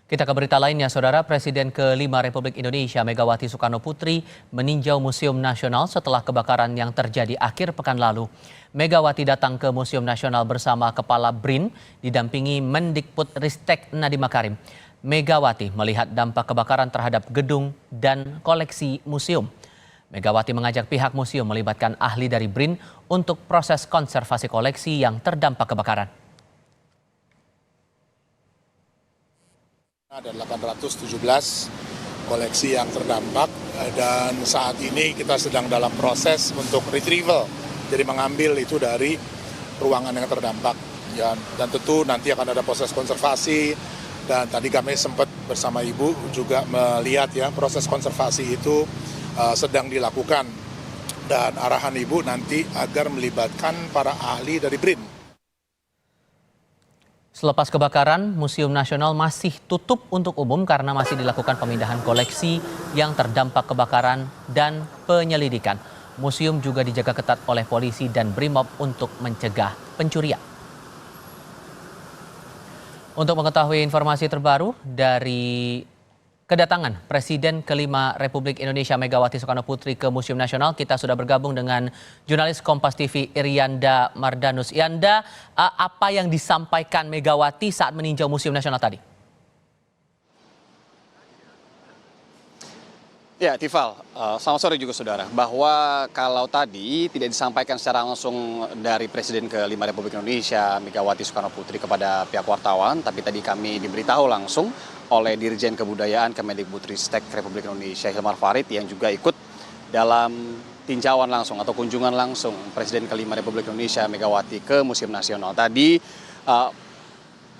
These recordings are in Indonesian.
Kita ke berita lainnya, Saudara. Presiden ke-5 Republik Indonesia Megawati Soekarno Putri meninjau Museum Nasional setelah kebakaran yang terjadi akhir pekan lalu. Megawati datang ke Museum Nasional bersama Kepala BRIN didampingi Mendikbud Ristek Nadiem Makarim. Megawati melihat dampak kebakaran terhadap gedung dan koleksi museum. Megawati mengajak pihak museum melibatkan ahli dari BRIN untuk proses konservasi koleksi yang terdampak kebakaran. Ada 817 koleksi yang terdampak dan saat ini kita sedang dalam proses untuk retrieval, jadi mengambil itu dari ruangan yang terdampak ya, dan tentu nanti akan ada proses konservasi. Dan tadi kami sempat bersama Ibu juga melihat ya, proses konservasi itu sedang dilakukan dan arahan Ibu nanti agar melibatkan para ahli dari BRIN. Selepas kebakaran, Museum Nasional masih tutup untuk umum karena masih dilakukan pemindahan koleksi yang terdampak kebakaran dan penyelidikan. Museum juga dijaga ketat oleh polisi dan BRIMOB untuk mencegah pencurian. Untuk mengetahui informasi terbaru dari kedatangan Presiden ke-5 Republik Indonesia Megawati Soekarno Putri ke Museum Nasional, kita sudah bergabung dengan jurnalis Kompas TV Irianda Mardanus. Irianda, apa yang disampaikan Megawati saat meninjau Museum Nasional tadi? Ya, Tifal, selamat sore juga saudara. Bahwa kalau tadi tidak disampaikan secara langsung dari Presiden ke-5 Republik Indonesia Megawati Soekarno Putri kepada pihak wartawan, tapi tadi kami diberitahu langsung oleh Dirjen Kebudayaan Kemendikbudristek Republik Indonesia Hilmar Farid yang juga ikut dalam tinjauan langsung atau kunjungan langsung Presiden ke-5 Republik Indonesia Megawati ke Museum Nasional. Tadi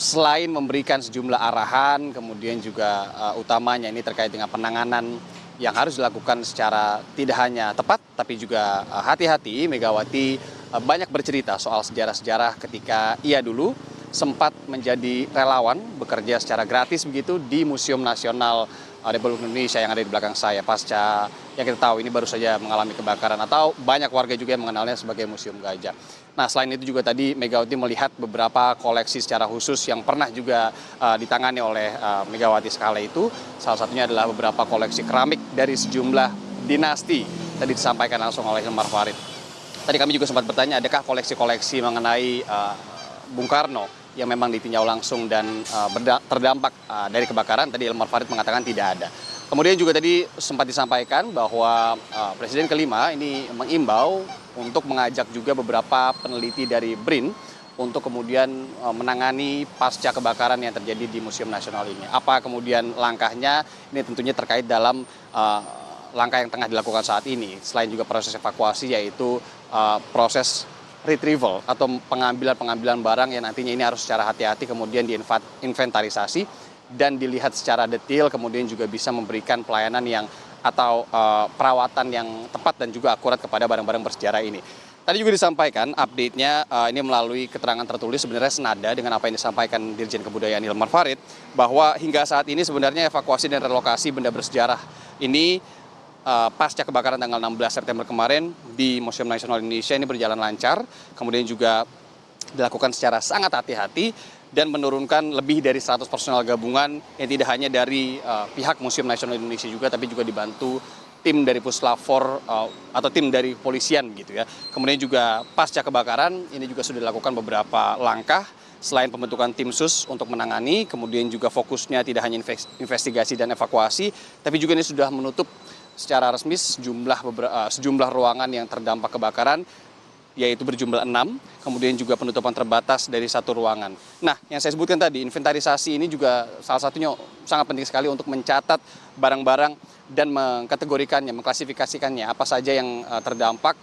selain memberikan sejumlah arahan, kemudian juga utamanya ini terkait dengan penanganan yang harus dilakukan secara tidak hanya tepat, tapi juga hati-hati. Megawati banyak bercerita soal sejarah-sejarah ketika ia dulu sempat menjadi relawan bekerja secara gratis begitu di Museum Nasional Republik Indonesia yang ada di belakang saya. Pasca yang kita tahu ini baru saja mengalami kebakaran, atau banyak warga juga yang mengenalnya sebagai Museum Gajah. Nah, selain itu juga tadi Megawati melihat beberapa koleksi secara khusus yang pernah juga ditangani oleh Megawati sekala itu. Salah satunya adalah beberapa koleksi keramik dari sejumlah dinasti. Tadi disampaikan langsung oleh Hilmar Farid. Tadi kami juga sempat bertanya, adakah koleksi-koleksi mengenai Bung Karno yang memang ditinjau langsung dan terdampak dari kebakaran. Tadi Hilmar Farid mengatakan tidak ada. Kemudian juga tadi sempat disampaikan bahwa Presiden ke-5 ini mengimbau untuk mengajak juga beberapa peneliti dari BRIN untuk kemudian menangani pasca kebakaran yang terjadi di Museum Nasional ini. Apa kemudian langkahnya? Ini tentunya terkait dalam langkah yang tengah dilakukan saat ini. Selain juga proses evakuasi, yaitu proses retrieval atau pengambilan barang yang nantinya ini harus secara hati-hati kemudian diinventarisasi dan dilihat secara detail, kemudian juga bisa memberikan pelayanan yang atau perawatan yang tepat dan juga akurat kepada barang-barang bersejarah ini. Tadi juga disampaikan update-nya ini melalui keterangan tertulis, sebenarnya senada dengan apa yang disampaikan Dirjen Kebudayaan Hilmar Farid, bahwa hingga saat ini sebenarnya evakuasi dan relokasi benda bersejarah ini pasca kebakaran tanggal 16 September kemarin di Museum Nasional Indonesia ini berjalan lancar, kemudian juga dilakukan secara sangat hati-hati dan menurunkan lebih dari 100 personel gabungan yang tidak hanya dari pihak Museum Nasional Indonesia juga, tapi juga dibantu tim dari Puslafor atau tim dari polisian gitu ya. Kemudian juga pasca kebakaran ini juga sudah dilakukan beberapa langkah selain pembentukan tim sus untuk menangani, kemudian juga fokusnya tidak hanya investigasi dan evakuasi, tapi juga ini sudah menutup secara resmi sejumlah ruangan yang terdampak kebakaran, yaitu berjumlah 6, kemudian juga penutupan terbatas dari satu ruangan. Nah, yang saya sebutkan tadi, inventarisasi ini juga salah satunya sangat penting sekali untuk mencatat barang-barang dan mengkategorikannya, mengklasifikasikannya, apa saja yang terdampak,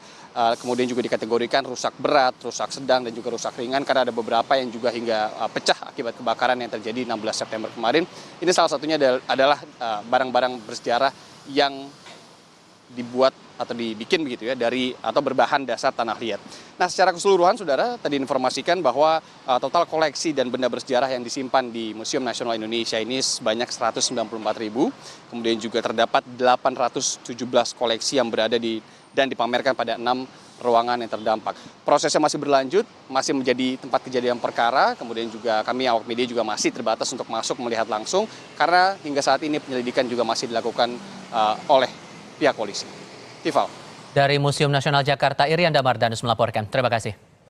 kemudian juga dikategorikan rusak berat, rusak sedang, dan juga rusak ringan, karena ada beberapa yang juga hingga pecah akibat kebakaran yang terjadi 16 September kemarin. Ini salah satunya adalah barang-barang bersejarah yang dibuat atau dibikin begitu ya dari atau berbahan dasar tanah liat. Nah, secara keseluruhan saudara tadi informasikan bahwa total koleksi dan benda bersejarah yang disimpan di Museum Nasional Indonesia ini sebanyak 194.000. Kemudian juga terdapat 817 koleksi yang berada dan dipamerkan pada 6 ruangan yang terdampak. Prosesnya masih berlanjut, masih menjadi tempat kejadian perkara, kemudian juga kami awak media juga masih terbatas untuk masuk melihat langsung, karena hingga saat ini penyelidikan juga masih dilakukan oleh pihak polisi. Tiffal. Dari Museum Nasional Jakarta, Irianda Mardanus melaporkan. Terima kasih.